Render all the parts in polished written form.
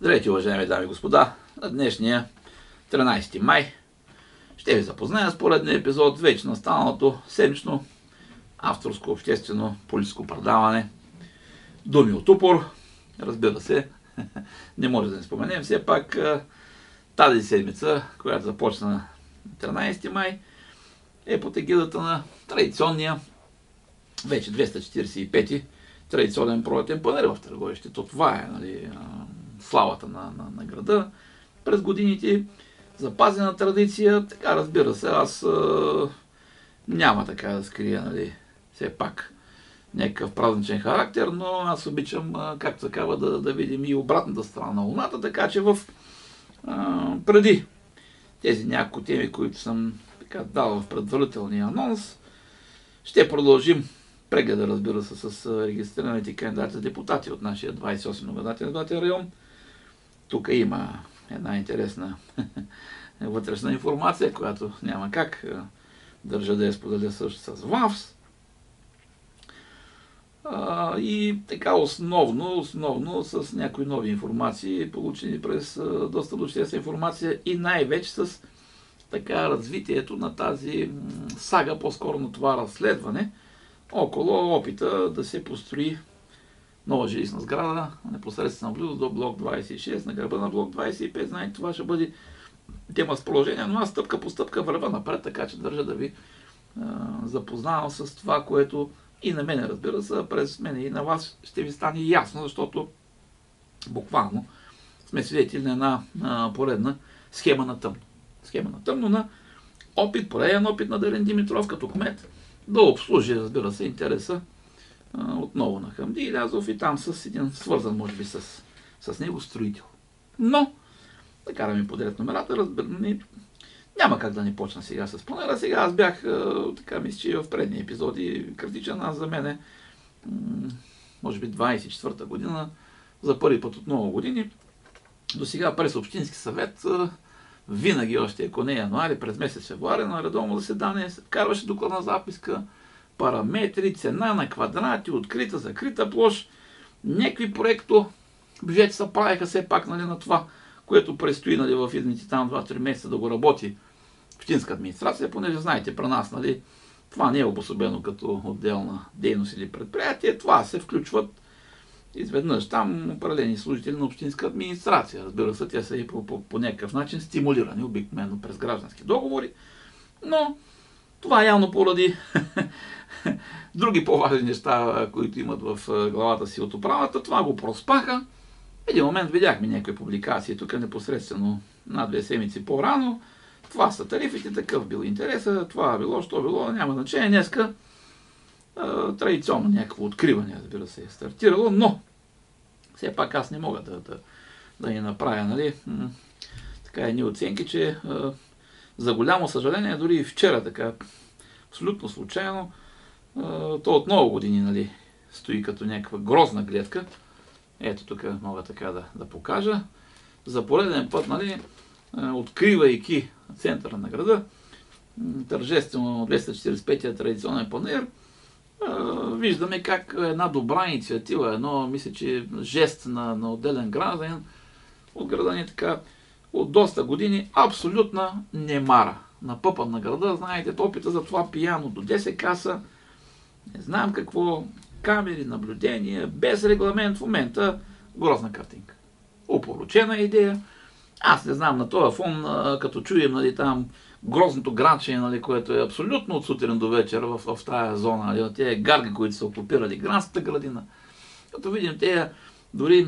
Здравейте, уважаеми дами и господа! На днешния 13 май ще ви запозная с поредния епизод вече настаналото седмично авторско, обществено, политическо предаване Думи от упор. Разбира се, не може да не споменем все пак тази седмица, която започна на 13 май, е под егидата на традиционния, вече 245-ти традиционен пролетен панаир в Търговище. Това е, нали, славата на града през годините, запазена традиция. Така, разбира се, аз няма така да скрия, нали, все пак някакъв празничен характер, но аз обичам, както такава, да видим и обратната страна на луната, така че преди тези няколко теми, които съм така дал в предварителния анонс, ще продължим прегледа, разбира се, с регистрираните кандидати за депутати от нашия 28 многомандатен избирателен район. Тук има една интересна вътрешна информация, която няма как държа да я споделя също с ВАВС. И така основно с някои нови информации, получени през доста обществена информация и най-вече с така развитието на тази сага, по-скоро на това разследване, около опита да се построи нова жилищна сграда, непосредствено близо до блок 26, на гърба на блок 25. Знаете, това ще бъде тема с положение, но аз стъпка по стъпка върва напред, така че държа да ви запознавам с това, което и на мен, разбира се, през мен и на вас ще ви стане ясно, защото буквално сме свидетели на една поредна схема на тъмно. Схема на тъмно на пореден опит на Дарин Димитров като кмет да обслужи, разбира се, интереса отново на Хамди Илязов и там с един свързан, може би, с него строител. Но, да караме подред номерата, няма как да не почна сега с планера. Сега аз бях, така мисля, че в предни епизоди критичен. Аз за мене, може би 24-та година, за първи път от много години, до сега през Общински съвет, винаги още, ако не януари, през месец февруари, на редовно заседание се вкарваше докладна записка, параметри, цена на квадрати, открита, закрита площ, някакви проекто бюджети се правиха все пак, нали, на това, което предстои, нали, в идните там 2-3 месеца да го работи общинска администрация, понеже знаете, при нас, нали, това не е обособено като отделна дейност или предприятие, това се включват изведнъж там определени служители на общинска администрация. Разбира се, те са и по някакъв начин стимулирани, обикновено през граждански договори, но това е явно поради други по-важни неща, които имат в главата си от управата. Това го проспаха. В един момент видяхме някакви публикации, тук непосредствено на 2 седмици по-рано. Това са тарифите, такъв бил интереса, това било, що било, няма значение. Днеска традиционно някакво откриване, разбира се, е стартирало, но все пак аз не мога да ни направя, нали, така едни оценки, че за голямо съжаление, дори и вчера така, абсолютно случайно, то от много години, нали, стои като някаква грозна гледка. Ето тук мога така да покажа. За пореден път, нали, откривайки центъра на града, тържествено 245-я традиционен панаир, виждаме как една добра инициатива, едно, мисля, че жест на отделен гражданин от града ни така от доста години абсолютна немара. На пъпа на града, знаете, опита за това пияно до 10 каса, не знам какво, камери, наблюдения, без регламент, в момента грозна картинка. Опоручена идея. Аз не знам, на този фон, като чуем, нали, там грозното гранче, нали, което е абсолютно от сутрин до вечер в тая зона, нали, тези гарги, които са окупирали гранската градина. Като видим тези, дори,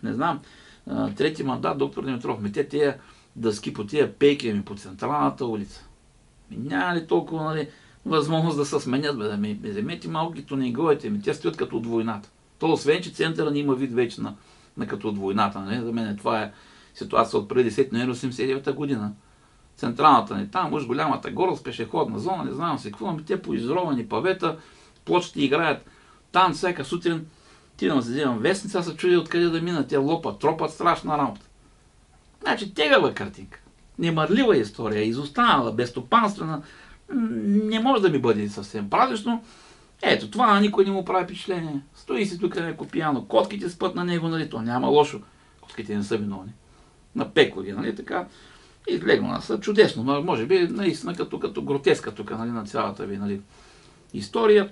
не знам, трети мандат, доктор Димитров, мете тези дъски по тези пейки по централната улица. Няма ли толкова, нали, възможност да се сменят, да ми вземете малки тонинговете ми, те стоят като от войната. То освен, че центъра не има вид вече на като от войната. Нали? За мен това е ситуация от преди 10 ноември 1989 година. Централната ни там, уж голямата гора с пешеходна зона, не знам си какво, ами те по изровани павета, плочите играят там всяка сутрин. Тидам да се вземам вестница, аз се чудя откъде да мина, те лопат, тропат, страшна работа. Значи тегава картинка, немърлива история, изостанала, безстопанствена, не може да ми бъде съвсем правилно. Ето, това на никой не му прави впечатление. Стои си тук някой пияно, котките спът на него, нали, то няма лошо. руските не са виновни. Напекла ги, нали, така. Излегнала са чудесно, но може би наистина като гротеска тук, нали, на цялата ви, нали, история.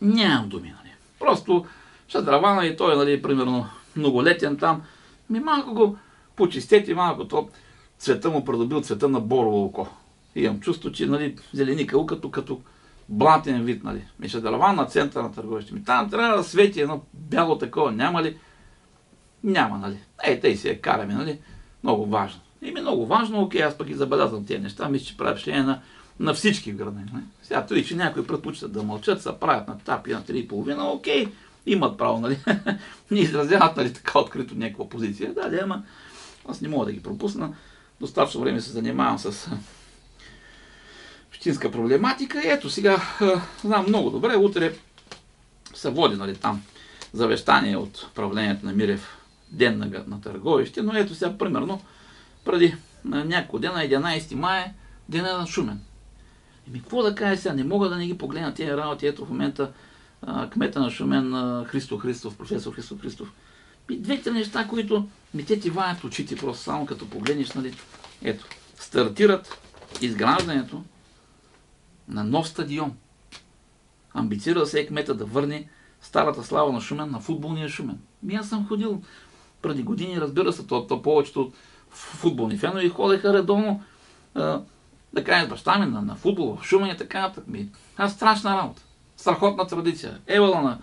Нямам думи, нали. Просто Шадравана и той, нали, примерно многолетен там. Малко го почистете, малко то цвета му придобил цвета на борово око. Имам чувство, че, нали, зеленикал като блатен вид, нали. Шадраван на центъра на Търговище. Там трябва да свети едно бяло такова. Няма ли? Няма, нали. Тъй си я караме, нали. Много важно. Много важно, окей, аз пък и забелязвам тези неща, мисля, че прави впечатление на всички в града. Сега той, че някои предпочитат да мълчат, се правят на тапи на 3,5, окей, имат право, нали? Не изразяват, нали, така открито някаква позиция. Да, ама аз не мога да ги пропусна. Достатъчно време се занимавам с общинска проблематика. И ето сега, знам много добре, утре се води, нали, там завещание от правлението на Мирев ден на Търговище, но ето сега, примерно, преди няколко дена, 11 май, дена на Шумен. Какво да кажа сега? Не мога да не ги погледна тези работи. Ето в момента кмета на Шумен, Христо Христов, професор Христо Христов. Двете неща, които те ти ваят очите, просто само като погледнеш, нали. Ето, стартират изграждането на нов стадион. Амбицира се кмета да върне старата слава на Шумен, на футболния Шумен. Аз съм ходил преди години, разбира се, то повечето футболни фенове ходеха редовно, да кажем, баща ми на футбол в Шумен и така. Страшна работа. Страхотна традиция. Евала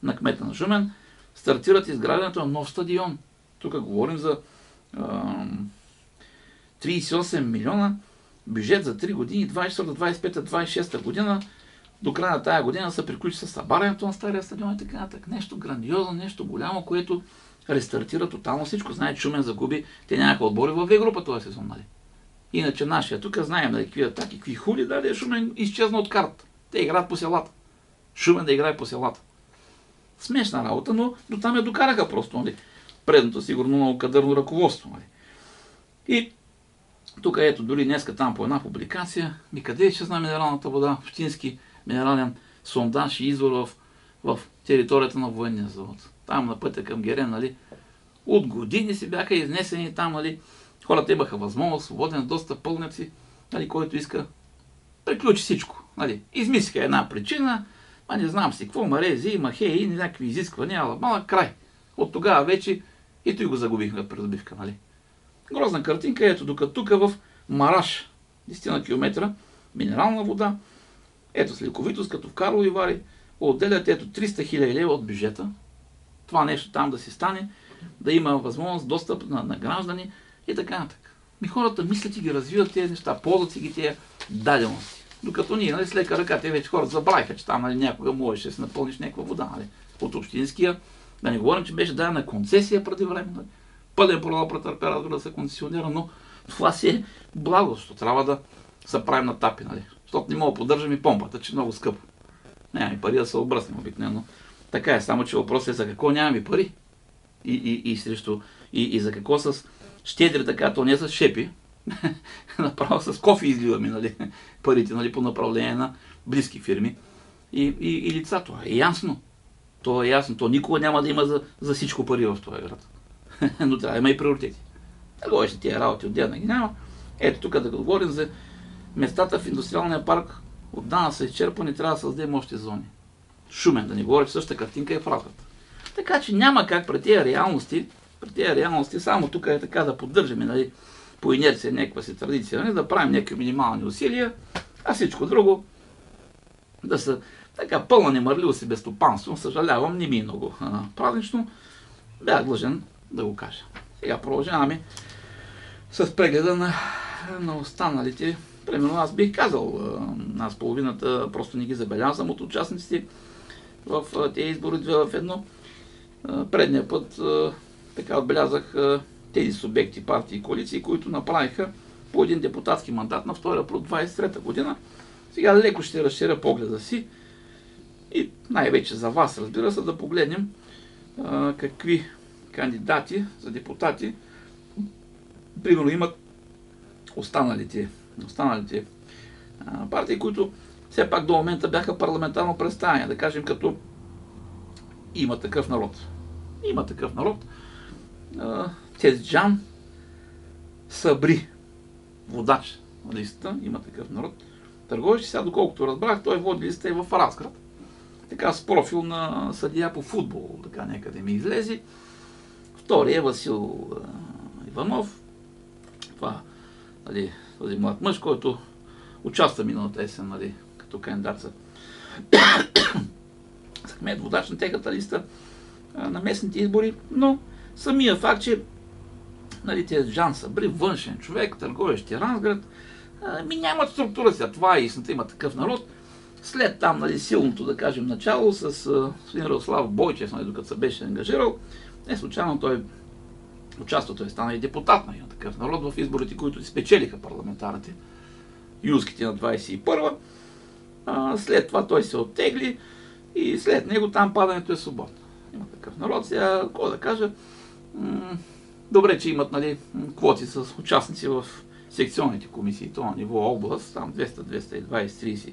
на кмета на Шумен стартират изграждането на нов стадион. Тук говорим за 38 милиона бюджет за 3 години, 24, 25, 26 година. До края на тая година се приключи с събарянето на стария стадион и така. Нещо грандиозно, нещо голямо, което рестартира тотално всичко. Знаете, Шумен загуби, те нямаха отбори във В група този сезон, нали? Иначе нашия, тук знаем, нали, какви атаки, какви хули, дали Шумен изчезна от карта. Те играят по селата. Шумен да играе по селата. Смешна работа, но до там я докараха просто, нали? Предното сигурно много кадърно ръководство, нали? И тук ето, дори днеска там по една публикация, къде изчезна минералната вода, общински минерален сондаж и извор в територията на военния завод. Там на пътя към Герен, нали, от години си бяха изнесени там, нали, хората имаха възможност, свободен достъп, пълнеци, нали, който иска, приключи всичко, нали. Измислиха една причина, не знам си какво, марези, махеи, някакви изисквания, ала малък край. От тогава вече и той го загубихме през разбивка, нали. Грозна картинка, ето, докато тук в Мараш, 10 км, минерална вода, ето с лековитост, като в Карлови Вари, отделят ето 300 000 лева от бюджета. Това нещо там да си стане, да има възможност, достъп на граждани и така нататък. Хората мислят и ги развиват тези неща, ползват си ги тези дадености. Докато ние, нали, с лека ръка, те вече хората забравиха, че там, нали, някога можеш да си напълниш някаква вода, нали, от общинския. Да не говорим, че беше дадена концесия преди време. Нали. Пълен продал претърпя да се концесионира, но това си е благост. Трябва да се правим на тапи, нали. Защото не мога да поддържам и помпата, че е много скъпо. Нямаме пари да се обръснем обикновено. Така е, само че въпросът е за какво нямаме пари. И за какво с щедри така, то не с шепи. Направо с кофе изливаме, нали, парите, нали, по направление на близки фирми и лица. Това е ясно. То е ясно. То никога няма да има за всичко пари в този град. Но трябва да има и приоритети. Така ще тия работи отделно ги няма. Ето тук да говорим за местата в индустриалния парк отдавна са изчерпани, трябва да създадем още зони. Шумен, да не говоря, че същата картинка е в Разград. Така че няма как при тези реалности, само тук е така да поддържаме, нали, по инерция някаква си традиция, нали, да правим някакви минимални усилия, а всичко друго да са така пълна немърливост и безстопанство. Съжалявам, не ми е много празнично. Бях длъжен да го кажа. Сега продължаваме с прегледа на останалите. Примерно аз бих казал, аз половината просто не ги забелязвам от участниците в тези избори 2 в 1. Предния път така отбелязах тези субекти, партии и коалиции, които направиха по един депутатски мандат на 2 април 23 година. Сега леко ще разширя погледа си и най-вече за вас, разбира се, да погледнем какви кандидати за депутати примерно имат останалите партии, които все пак до момента бяха парламентарно представени, да кажем като Има такъв народ. Има такъв народ. Тезджан Сабри, водач на листата, Има такъв народ. Търговище, сега доколкото разбрах, той води листа и в Разград. Така с профил на съдия по футбол, така някъде ми излезе. Втори е Васил Иванов. Това, нали, този млад мъж, който участва миналата есен, нали, като кандидат за кмет, водач на техната листа на местните избори, но самия факт, че нали, Жан Сабри, външен човек, търговещи Разград, нямат структура сега. Това е истината, има такъв народ. След там, нали, силното, да кажем, начало с господин Радослав Бойчев, нали, докато се беше ангажирал, не случайно той участва, той стана и депутат на такъв народ в изборите, които спечелиха парламентарните, юлските на 21-а. След това той се оттегли и след него там падането е свободно. Има такъв народ. Сега, какво да кажа, добре, че имат, нали, квоти с участници в секционните комисии, то на ниво област, там 200, 220, 30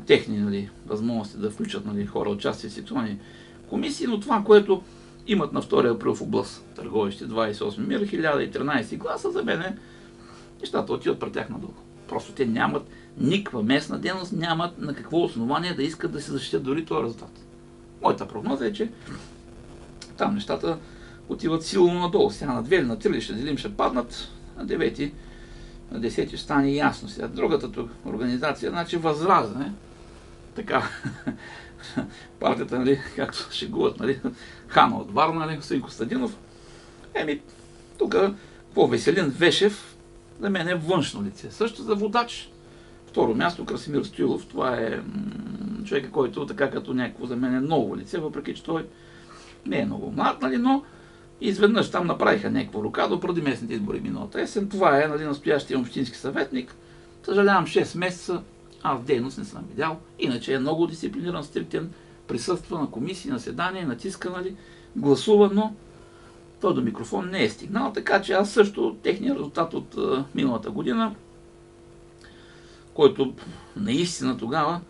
техни, нали, възможности да включат, нали, хора участие в секционни комисии, но това, което имат на 2 април в област Търговище 28 мир, 1013 гласа, за мен нещата отиват пред тях надолу. Просто те нямат никаква местна дейност, нямат на какво основание да искат да се защитят дори този резултат. Моята прогноза е, че там нещата отиват силно надолу. Сега на 2 или на 3 ли ще делим, ще паднат, на 9, на 10 ще стане ясно. Сега другата тук организация, значи Възраждане, така, партията, нали, както шегуват, нали, Хана от Варна, нали, Господин Костадинов. Тук Веселин Вешев, за мен е външно лице. Също за водач. Второ място Красимир Стоилов. Това е човека, който така като някакво за мен е ново лице, въпреки че той не е много млад, нали, но изведнъж там направиха някакво рокадо преди местните избори миналата есен. Това е, нали, настоящия общински съветник. Съжалявам, 6 месеца аз дейност не съм видял. Иначе е много дисциплиниран, стриктен, присъства на комисии, на седания, натиска, нали, гласува, но той до микрофон не е стигнал, така че аз също техния резултат от миналата година, който наистина тогава,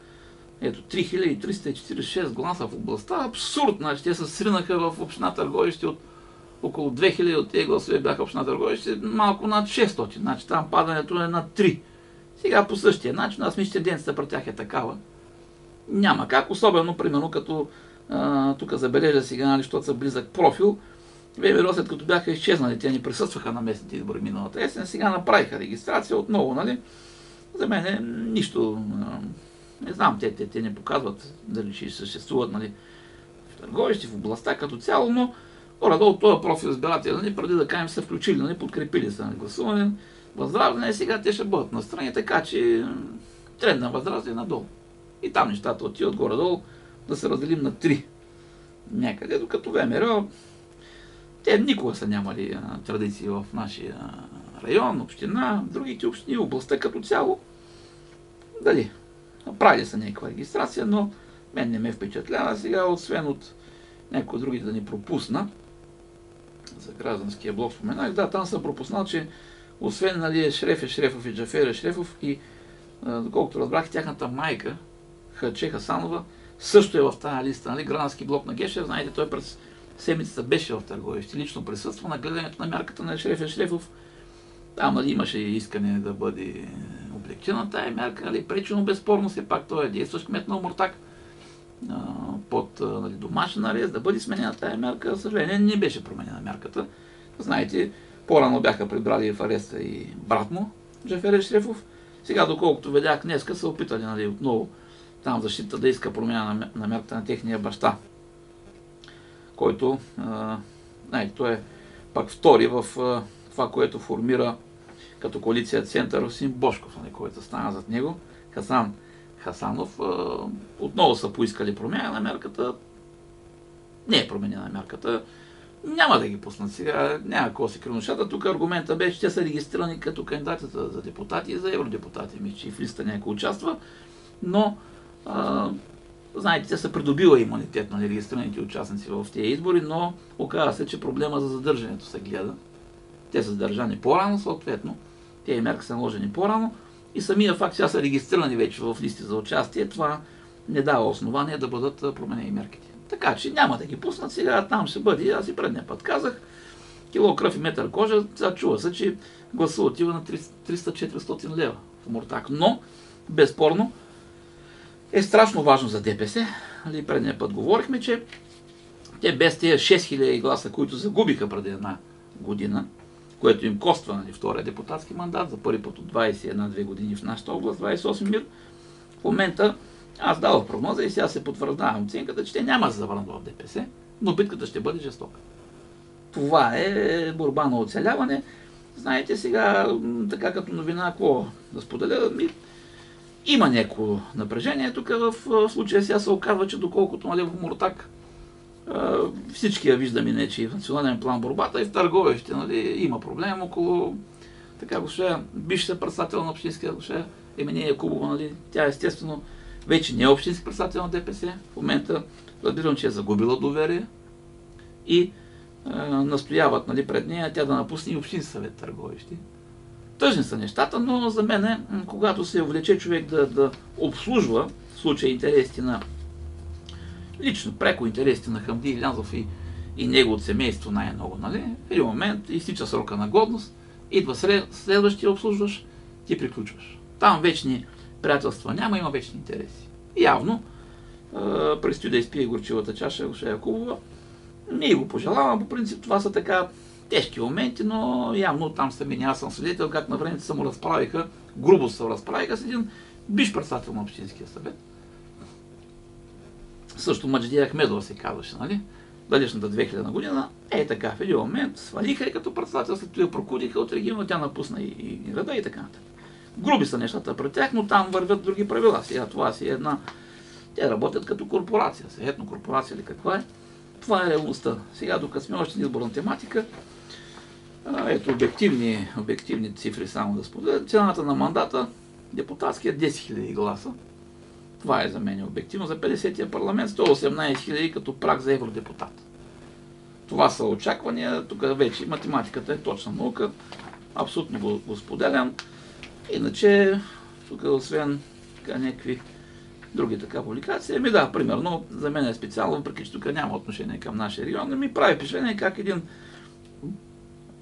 ето 3346 гласа в областта, абсурд, значи те се сринаха в община Търговище от около 2000 от тези гласове бяха община Търговище, малко над 600, значи там падането е над 3. Сега по същия начин, аз мисля, че тенденцията при тях е такава. Няма как, особено, примерно, като тук забележа сега, нали, защото са близък профил, ВМРО, след като бяха изчезнали, те ни присъстваха на местните избори миналата есен, сега направиха регистрация отново, нали? За мен е нищо, не знам, те не показват дали ще съществуват, нали, в Търговище, в областта като цяло, но горе-долу този профил избирател, нали, преди да кажем, са включили, нали, подкрепили са на гласуване, Възраждане, сега те ще бъдат настрани, така че тренд на Възраждане надолу. И там нещата отиват горе-долу да се разделим на 3 някъде, докато ВМРО, те никога са нямали традиции в нашия район, община, другите общини, областта като цяло. Дали, правили са някаква регистрация, но мен не ме впечатлява сега, освен от някои други да ни пропусна. За гражданския блок споменах. Да, там съм пропуснал, че освен, нали, Шрефов и Джафер Шрефов и доколкото разбрах, тяхната майка, Хаче Хасанова, също е в тази листа, нали, граждански блок на Гешев. Знаете, той през седмицата беше в Търговище, лично присъства на гледането на мярката на Шрефов. Там, нали, имаше искане да бъде облегчена тая мярка, нали, пречено безспорно, все пак той е действащ кмет на Омуртаг под, нали, домашен арест, да бъде сменена тая мярка. За съжаление, не беше променена мярката. Знаете, по-рано бяха прибрали в ареста и брат му, Джафер Шрефов. Сега, доколкото видях днеска, са опитали, нали, отново там защита да иска промяна на мярката на техния баща, който, знаете, той е пак втори в това, което формира като коалиция Център Русин Бошков, нали, който стана зад него, Хасан Хасанов. Отново са поискали промяна на мярката. Не е променена мярката. Няма да ги пуснат сега, няма какво се криношата. Тук аргумента беше, че те са регистрирани като кандидатите за депутати и за евродепутати. Мисля, че и в листа някой участва, но знаете, те са придобила имунитет на регистрираните участници в тези избори, но оказва се, че проблема за задържането се гледа. Те са задържани по-рано, съответно. Тези мерки са наложени по-рано и самия факт, че са регистрирани вече в листи за участие, това не дава основание да бъдат променени мерките. Така че няма да ги пуснат сега, там ще бъде, аз и предния път казах, кило кръв и метър кожа, сега чува се, че гласа отива на 300-400 лева в Омуртаг. Но, безспорно, е страшно важно за ДПС. Предния път говорихме, че те без тези 6000 гласа, които загубиха преди една година, което им коства втория депутатски мандат, за първи път от 21-2 години в нашата област, 28 мир, в момента аз давах прогноза и сега се потвърждавам оценката, че те няма да завърнат в ДПС, но битката ще бъде жестока. Това е борба на оцеляване. Знаете сега, така като новина, какво да споделя, има някакво напрежение. Тук в случая сега се оказва, че доколкото в Омуртаг всички я виждаме, не, че и в национален план борбата и в Търговище има проблем около така госпожа, бившата председател на общинския госпожа Емения Якубова, тя естествено вече не е общински председател на ДПС. В момента разбирам, че е загубила доверие и настояват пред нея тя да напусне и общински съвет Търговище. Тъжни са нещата, но за мен, когато се увлече човек да обслужва в случая интересите на лично преко интересите на Хамди Илянзов и неговото семейство най-много, в един момент изтича срока на годност, идва следващия обслужваш, ти приключваш. Там вечни приятелства няма, има вечни интереси. Явно предстои да изпие горчивата чаша госпожа Якубова. Не го пожелавам, по принцип това са така тежки моменти, но явно там аз съм свидетел как на времето се му разправиха, грубо се разправиха с един бивш председател на Общинския съвет. Също Маджидия Ахмедова се казваше, далечната 2000 година. Така, в един момент свалиха и като председател, след това прокудиха от региона, тя напусна и рада и така нататък. Груби са нещата пред тях, но там вървят други правила. Сега това си една... Те работят като корпорация, етнокорпорация или каква е. Това е реалността. Сега, докато сме още на изборна тематика, ето обективни цифри само да споделя. Цената на мандата депутатския е 10 000 гласа. Това е за мен обективно. За 50-тия парламент 118 000 като праг за евродепутат. Това са очаквания. Тук вече математиката е точна наука. Абсолютно го споделям. Иначе, тук освен някакви други така публикации, примерно, за мен е специално, въпреки че тук няма отношение към нашия регион, но ми прави впечатление как един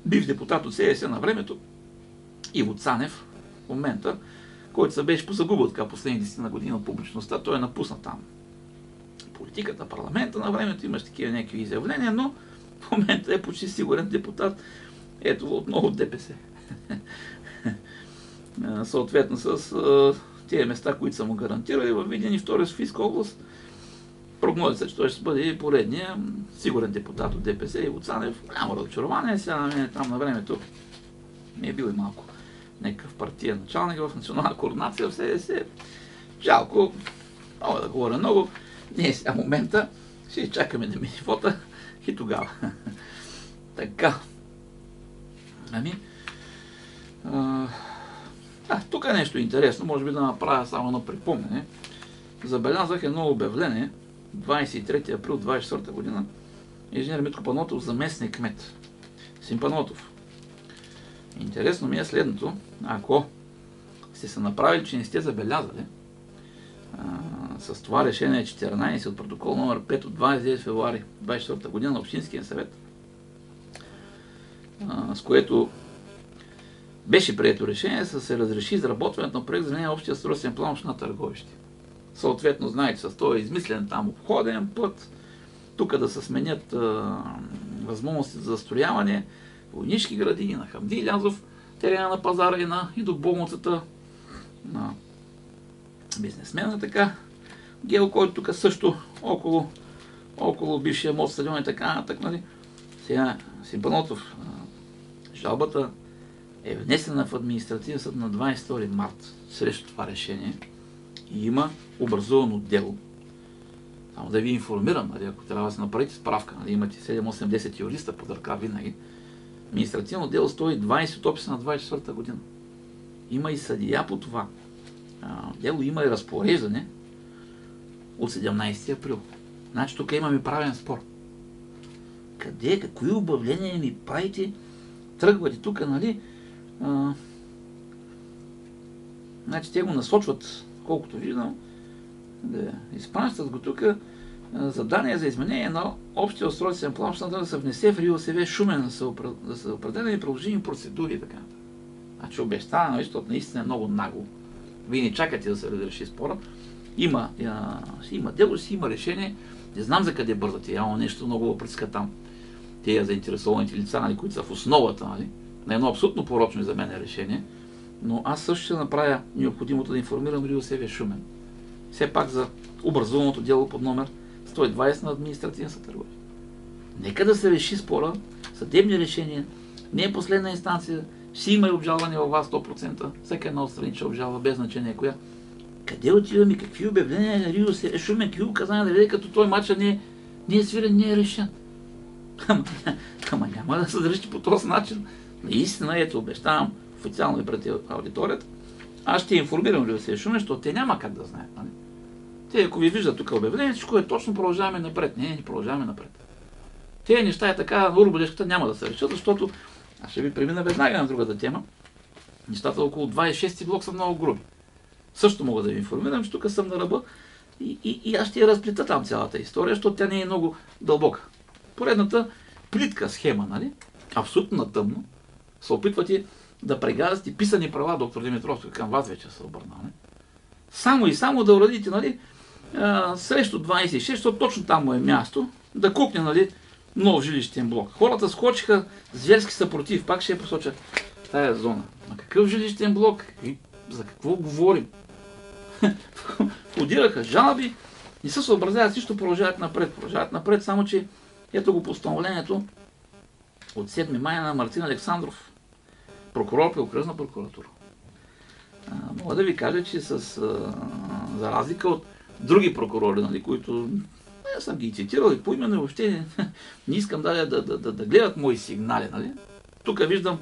бив депутат от СДС на времето, Иво Цанев, в момента, който се беше позагубил така последните 10 години от публичността, той е напусна там политиката, парламента на времето, имаш такива някакви изявления, но в момента е почти сигурен депутат, ето отново от ДПС. Съответно с тези места, които са му гарантирали във Видин и втори Софийска област, прогнозите, че той ще бъде поредния сигурен депутат от ДПС и от Цанев. Голямо разочарование, сега на мен там на времето ми е бил и малко някакъв партиен началник в национална координация в СДС. Жалко, мога да говоря много, ние сега момента ще чакаме да мине вота и тогава. Така. Тук е нещо интересно, може би да направя само едно припомнене. Забелязах едно обявление, 23 април 24 година, инженер Митко Панотов, заместник кмет. Сим Панотов. Интересно ми е следното, ако сте се направили, че не сте забелязали, с това решение 14 от протокол номер 5 от 29 февруари 24 година на Общинския съвет, с което беше прието решение да се разреши изработването на проект за изменение на общия устройствен план на Търговище. Съответно, знаете, с този измислен там обходен път, тук да се сменят възможности за застрояване, войнишки градини на Хамди Илянзов, терена на пазара и до болницата на бизнесмена, така. Гео, който тук също около бившия мост стадион и така нататък, Сега, Сим Панотов, жалбата е внесена в административен съд на 22 март срещу това решение и има образувано дело. Само да ви информирам, ако трябва да се направите справка, имате 7-8-10 юриста под ръка винаги. Административно дело 120 от описа на 24 година. Има и съдия по това дело, има и разпореждане от 17 април. Значи тук имаме правен спор. Какви обявления ми правите? Тръгвате тук, значи те го насочват, колкото виждам, да изпращат го тук задание за изменение на общия устройствен план да се внесе в РИОСВ Шумен, да се определени приложими процедури и така. Значи обещава, защото наистина е много нагло. Вие не чакате да се разреши спора. Има дело, си има решение. Не знам за къде бързате. Явно нещо много пръска там. Те заинтересованите лица, нали, които са в основата, нали, на едно абсолютно порочно и за мен решение. Но аз също ще направя необходимото да информирам РИОСВ Шумен. Все пак за образуваното дело под номер 120 на административен съд Търговище. Нека да се реши спора, съдебни решения, не е последна инстанция, ще има и обжалване във вас 100%, всяка една от страни ще обжалва, без значение коя. Къде отиваме, какви обявления на РИОСВ Шумен, какви указания да види, като той матча не е свирен, не е решен. Ама няма да се държите по този начин. Наистина, ето обещавам официално и пред аудиторията, аз ще информирам РИОСВ Шумен, защото те няма как да знаят. Нали? Те, ако ви виждат тук обявление, всичко е точно, продължаваме напред. Не продължаваме напред. Тези неща е така, на урболешката няма да се решат, защото аз ще ви премина веднага на другата тема. Нещата около 26 блок са много груби. Също мога да ви информирам, че тук съм на ръба и аз ще я разплита там цялата история, защото тя не е много дълбока. Поредната плитка схема, нали? Абсолютно на тъмно. Се опитвате да прегазите писани права, доктор Димитров, към вас вече се обърна. Не? Само и само да уредите, нали, срещу 26, защото точно там му е място, да купне, нали, нов жилищен блок. Хората скочиха, зверски са против, пак ще я посоча тая зона. А какъв жилищен блок? За какво говорим? Входираха жалби, не се съобразяват, всичко продължават напред, само че ето го постановлението от 7 май на Мартин Александров, прокурор при окръжна прокуратура. Мога да ви кажа, че за разлика от други прокурори, нали, които съм ги цитирал и поименно въобще не искам да гледат мои сигнали. Нали. Тук виждам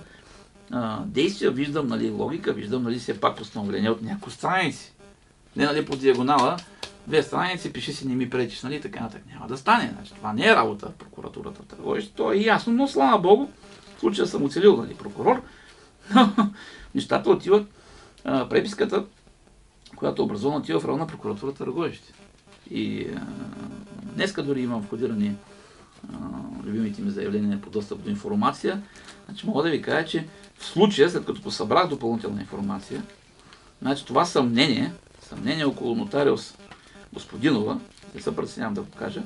действия, виждам, нали, логика, виждам, нали, все пак постановление от няколко страници. Не, нали, по диагонала, 2 страници, пиши си, не ми пречиш, нали, така нататък. Няма да стане. Значи, това не е работа в прокуратурата в Търговище, то е ясно, но слава Богу, в случая съм оцелил, нали, прокурор, но нещата отиват, преписката, която е образована, отива в районна прокуратура Търговище. И днеска дори имам входирани любимите ми заявления по достъп до информация. Значи мога да ви кажа, че в случая, след като посъбрах допълнителна информация, значи това съмнение около нотариус Господинова, не се преценявам да го кажа,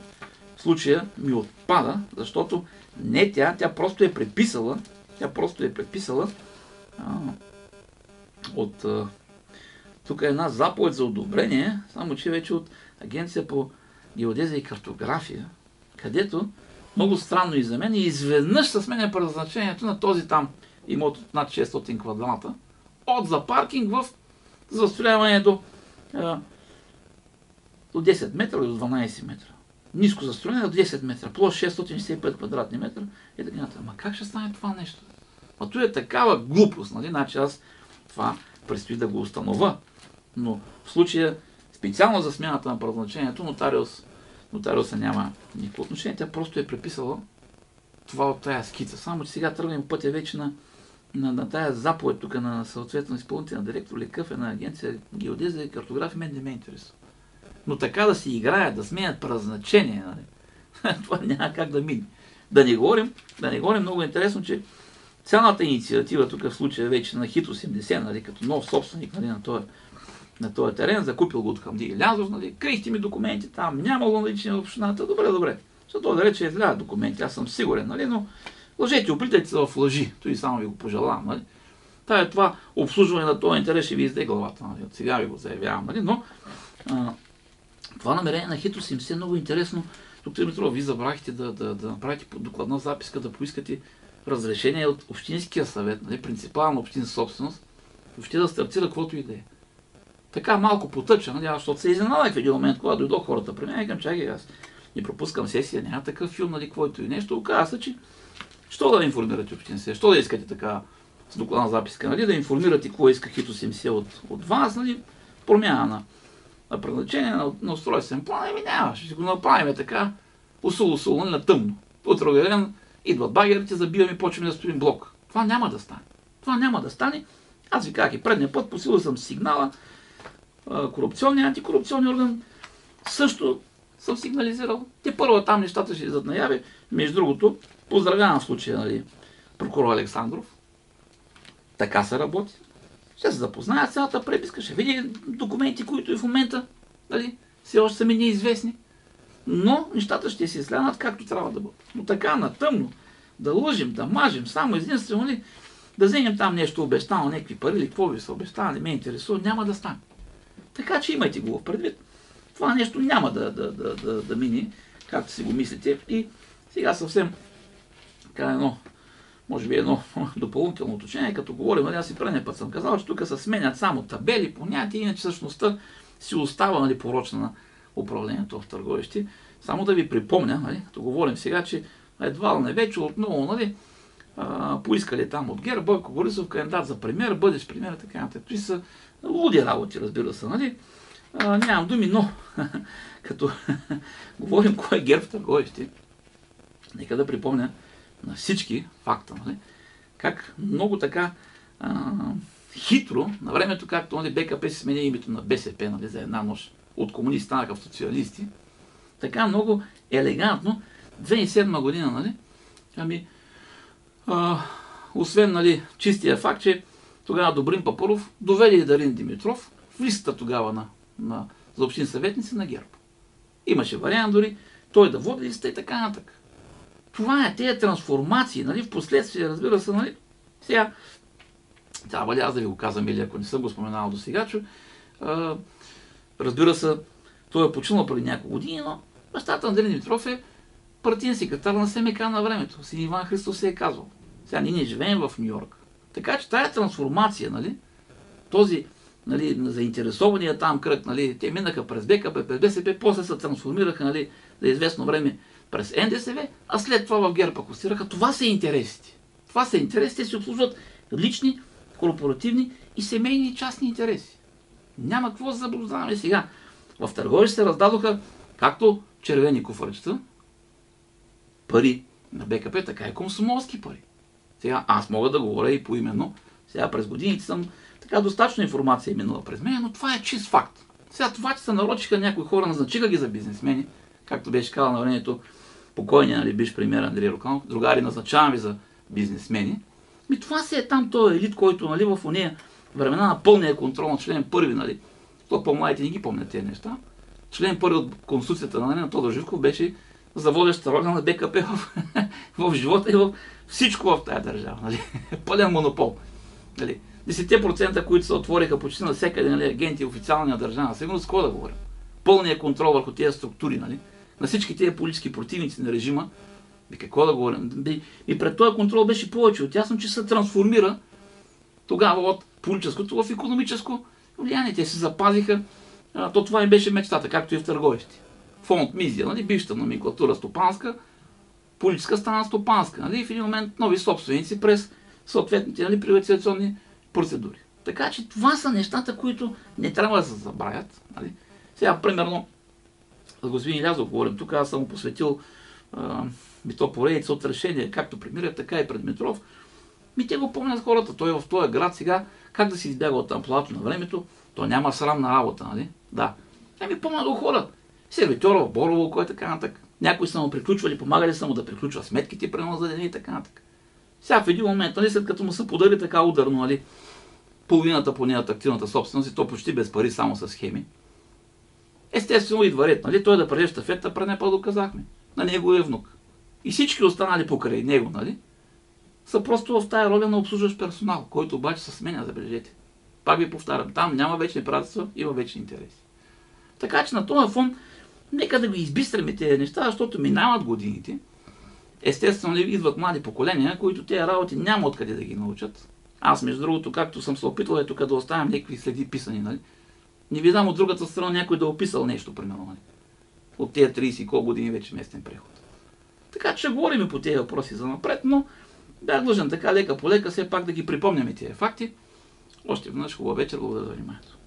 в случая ми отпада, защото не тя просто е преписала, от тук е една заповед за одобрение, само че вече от Агенция по геодезия и картография, където много странно и за мен, и изведнъж се сменя предназначението на този там имот от над 600 квадрата, от за паркинг в застрояване до 10 метра или до 12 метра. Ниско застроение до 10 метра, площ 665 квадратни метра и така нататък. Ама как ще стане това нещо? А то е такава глупост, нали? Значи аз това предстои да го установя. Но в случая специално за смяната на предназначението нотариуса няма никакво отношение. Тя просто е преписала това от тая скица. Само че сега тръгнем пътя вече на тая заповед тук на съответно изпълнителен директор или къв е на агенция геодезия и картография, мен не ме интересува. Но така да си играят, да сменят предназначение, нали? Това няма как да мине. Да не говорим много интересно, че цялата инициатива тук в случая вече на Хит 80, нали, като нов собственик, нали, на този терен, закупил го от Хамди Илязов, нали, крихте ми документи там, нямало наличие в общината, добре. Защото да рече излязат документи, аз съм сигурен, нали, но лъжете, оплитайте се в лъжи, той само ви го пожелавам, нали. Това обслужване на този интерес ще ви изде главата, нали, от сега ви го заявявам, нали, но това намерение на Хит 80 е много интересно. Доктор Димитров, вие забравихте да направите докладна записка, да поискате разрешение от Общинския съвет, нали, принципал на общинска собственост, въобще да стартира каквото и да е. Така малко потъча, нали, защото се изненадах в един момент, когато дойдох хората при мен и към чакай, аз не пропускам сесия, няма такъв филм, нали, каквото и нещо. Оказа се, че що да информирате Общинския, що да искате така с докладна записка, нали, да информирате какво иска Хит 80 от вас, нали, промяна на предназначение на устройствен план, няма, ще го направим така, усул, нали, на тъмно. Утре ден идват багерите, забиваме и почваме да строим блок. Това няма да стане. Аз ви казах и предния път, посилил съм сигнала, корупционния, антикорупционния орган също съм сигнализирал. Те първо там нещата ще излизат наяве. Между другото, поздравявам в случая, нали, прокурор Александров. Така се работи. Ще се запозная с цялата преписка, ще види документи, които и в момента, нали, все още са ми неизвестни. Но нещата ще се изследват както трябва да бъдат. Но така на тъмно, да лъжим, да мажем, само единствено, нали, да вземем там нещо обещано, някакви пари или какво ви са обещали, ме интересува, няма да стане. Така че имайте го в предвид. Това нещо няма да мине, както си го мислите. И сега съвсем така може би едно допълнително уточнение, като говорим, нали, аз и предния път съм казал, че тук се сменят само табели, понятия, иначе същността си остава, нали, порочна на управлението в Търговище. Само да ви припомня, нали, като говорим сега, че едва не вече отново, нали, поискали там от ГЕРБ, Бойко Борисов, кандидат за премиер, бъдещ премиер, така нататък. Той са луди работи, разбира се, нали. Нямам думи, но като говорим кой е ГЕРБ в Търговище, нека да припомня на всички факта, нали, как много така хитро, на времето, както, нали, БКП се смени името на БСП, нали, за една нощ, от комунисти станаха в социалисти, така много елегантно, 2007 година, нали, освен, нали, чистия факт, че тогава Добрин Папуров доведе Дарин Димитров в листата тогава за общински съветници на ГЕРБ. Имаше вариант дори той да води листа и така нататък. Това е тези трансформации, нали, в последствие, разбира се, нали, сега, трябва ли аз да ви го казвам или ако не съм го споменал до сега, че разбира се, той е починал преди няколко години, но бащата на Дарин Димитров е партиен секретар на СМК на времето. Син Иван Христов се е казвал. Сега ние не живеем в Ню Йорк. Така че тая трансформация, нали, този, нали, заинтересования там кръг, нали, те минаха през БКП, през БСП, после се трансформираха, нали, за известно време през НДСВ, а след това в ГЕРБ акостираха. Това са интересите. Това са интересите, те си обслужват лични, корпоративни и семейни и частни интереси. Няма какво да заблуждаваме сега. В Търговище се раздадоха както червени куфарчета, пари на БКП, така и комсомолски пари. Сега аз мога да говоря и поименно. Сега през годините съм така достатъчно информация е минала през мен, но това е чист факт. Сега това, че се нарочиха някои хора, назначиха ги за бизнесмени, както беше казал на времето покойния, нали, биш премиер Андрей Руканов, другари, назначавам ви за бизнесмени. И това си е там този елит, който, нали, в ония времена на пълния контрол на член първи, нали, то по-младите не ги помнят тези неща. Член първи от Конституцията на Тодор Живков беше за водеща роля на БКП в живота и в всичко в тая държава. Нали. Пълен монопол. Нали. 10%, които се отвориха почти навсякъде, нали, агенти официалния държавна сигурност, какво да говорим? Пълният контрол върху тези структури, нали, на всички тези политически противници на режима. И какво да говорим? И пред този контрол беше повече от ясно, че се трансформира тогава от политическото в икономическо влияние. Те се запазиха. То това им беше мечтата, както и в Търговище. Фонд Мизия, нали, бившата номенклатура стопанска, политическа стана стопанска. Нали, и в един момент нови собственици през съответните, нали, приватизационни процедури. Така че това са нещата, които не трябва да се забравят. Нали. Сега, примерно, с господин Илязов говорим, тук аз съм му посветил то поредица от решения, както премиера, така и пред Димитров. Те го помнят хората. Той е в този град сега, как да си избяга от амплоато на времето, то няма срамна работа, нали? Да. Помнят го хора. Сервитьоров, Борово, кой така натък. Някои са му приключвали, помагали са му да приключва сметките, прено за деня и така натък. Сега в един момент, нали, след като му се подари така ударно, нали, половината по неята активната собственост и то почти без пари, само с схеми. Естествено идва ред, нали, той да преде щафета, пренепа доказахме. На него е внук. И всички останали покрай него, нали, са просто в тая роля на обслужващ персонал, който обаче се сменя, забележете. Пак ви повтарям, там няма вечни братства, има вечни интереси. Така че на този фон, нека да ги избистриме тези неща, защото минават годините. Естествено, идват млади поколения, които тези работи няма откъде да ги научат. Аз, между другото, както съм се опитвал тук да оставям някакви следи писани, нали, не видам от другата страна някой да е описал нещо, примерно, нали, от тези 30 колко години вече местен преход. Така че ще говорим по тези въпроси за напред, но бях длъжен така лека по лека все пак да ги припомняме тези факти. Още веднъж хубава вечер, благодаря за вниманието.